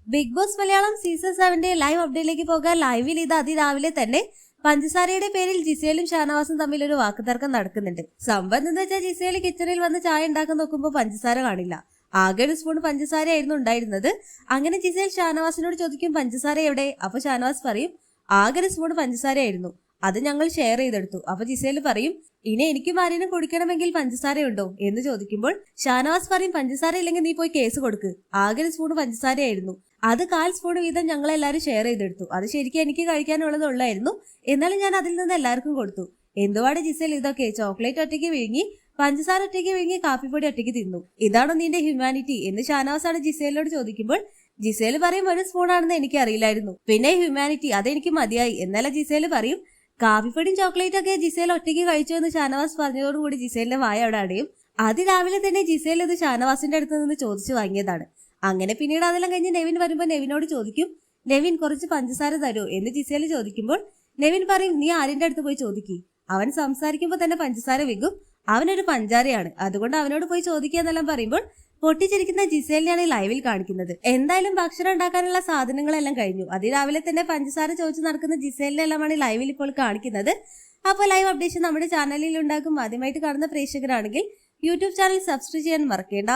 Big Boss Malayalam season 7 live അപ്ഡേറ്റിലേക്ക് പോകാൻ ലൈവിൽ ഇത് അതിരാവിലെ തന്നെ പഞ്ചസാരയുടെ പേരിൽ ജിസേലും ഷാനവാസും തമ്മിൽ ഒരു വാക്കുതർക്കം നടക്കുന്നുണ്ട്. സംഭവം എന്താ വെച്ചാൽ ജിസേല് കിച്ചണിൽ വന്ന് ചായ ഉണ്ടാക്കാൻ നോക്കുമ്പോൾ പഞ്ചസാര കാണില്ല. ആകെ ഒരു സ്പൂൺ പഞ്ചസാര ആയിരുന്നു ഉണ്ടായിരുന്നത്. അങ്ങനെ ജിസേൽ ഷാനവാസിനോട് ചോദിക്കും പഞ്ചസാര എവിടെ? അപ്പൊ ഷാനവാസ് പറയും ആകെ ഒരു സ്പൂൺ പഞ്ചസാര ആയിരുന്നു, അത് ഞങ്ങൾ ഷെയർ ചെയ്തെടുത്തു. അപ്പൊ ജിസേല് പറയും ഇനി എനിക്കും ആരെയും കുടിക്കണമെങ്കിൽ പഞ്ചസാര ഉണ്ടോ എന്ന് ചോദിക്കുമ്പോൾ ഷാനവാസ് പറയും പഞ്ചസാര ഇല്ലെങ്കിൽ നീ പോയി കേസ് കൊടുക്ക്, ആകെ ഒരു സ്പൂൺ പഞ്ചസാരയായിരുന്നു, അത് 1/4 സ്പൂൺ വീതം ഞങ്ങൾ എല്ലാവരും ഷെയർ ചെയ്തെടുത്തു, അത് ശരിക്കും എനിക്ക് കഴിക്കാനുള്ളതുള്ളായിരുന്നു, എന്നാലും ഞാൻ അതിൽ നിന്ന് എല്ലാവർക്കും കൊടുത്തു. എന്തുവാണ് ജിസേൽ ഇതൊക്കെ? ചോക്ലേറ്റ് ഒറ്റയ്ക്ക് വിഴുങ്ങി, പഞ്ചസാര ഒറ്റയ്ക്ക് വിഴുങ്ങി, കാപ്പിപ്പൊടി ഒറ്റയ്ക്ക് തിന്നു, ഇതാണോ നിന്റെ ഹ്യൂമാനിറ്റി എന്ന് ഷാനവാസാണ് ജിസേലിനോട് ചോദിക്കുമ്പോൾ ജിസേല് പറയും 1 സ്പൂണാണെന്ന് എനിക്ക് അറിയില്ലായിരുന്നു, പിന്നെ ഹ്യൂമാനിറ്റി അതെനിക്ക് മതിയായി. എന്നാലും ജിസേല് പറയും കാപ്പിപ്പൊടിയും ചോക്ലേറ്റ് ഒക്കെ ജിസേൽ ഒറ്റയ്ക്ക് കഴിച്ചു എന്ന് ഷാനവാസ് പറഞ്ഞതോടുകൂടി ജിസേലിന്റെ വായ അവിടെ അടയും. അതിരാവിലെ തന്നെ ജിസേൽ ഇത് ഷാനവാസിന്റെ അടുത്ത് നിന്ന് ചോദിച്ചു വാങ്ങിയതാണ്. അങ്ങനെ പിന്നീട് അതെല്ലാം കഴിഞ്ഞ് നെവിൻ വരുമ്പോൾ നെവിനോട് ചോദിക്കും നെവിൻ കുറച്ച് പഞ്ചസാര തരൂ എന്ന് ജിസേൽ ചോദിക്കുമ്പോൾ നെവിൻ പറയും നീ ആരിന്റെ അടുത്ത് പോയി ചോദിക്കും, അവൻ സംസാരിക്കുമ്പോൾ തന്നെ പഞ്ചസാര വിൽക്കും, അവനൊരു പഞ്ചാരയാണ്, അതുകൊണ്ട് അവനോട് പോയി ചോദിക്കുക എന്നെല്ലാം പറയുമ്പോൾ പൊട്ടിച്ചിരിക്കുന്ന ജിസേലിനെയാണ് ലൈവിൽ കാണിക്കുന്നത്. എന്തായാലും ഭക്ഷണം ഉണ്ടാക്കാനുള്ള സാധനങ്ങളെല്ലാം കഴിഞ്ഞു. അതിരാവിലെ തന്നെ പഞ്ചസാര ചോദിച്ചു നടക്കുന്ന ജിസേലിനെല്ലാമാണ് ലൈവിൽ ഇപ്പോൾ കാണിക്കുന്നത്. അപ്പോൾ ലൈവ് അപ്ഡേഷൻ നമ്മുടെ ചാനലിൽ ഉണ്ടാകും. ആദ്യമായിട്ട് കാണുന്ന പ്രേക്ഷകരാണെങ്കിൽ യൂട്യൂബ് ചാനൽ സബ്സ്ക്രൈബ് ചെയ്യാൻ മറക്കേണ്ട.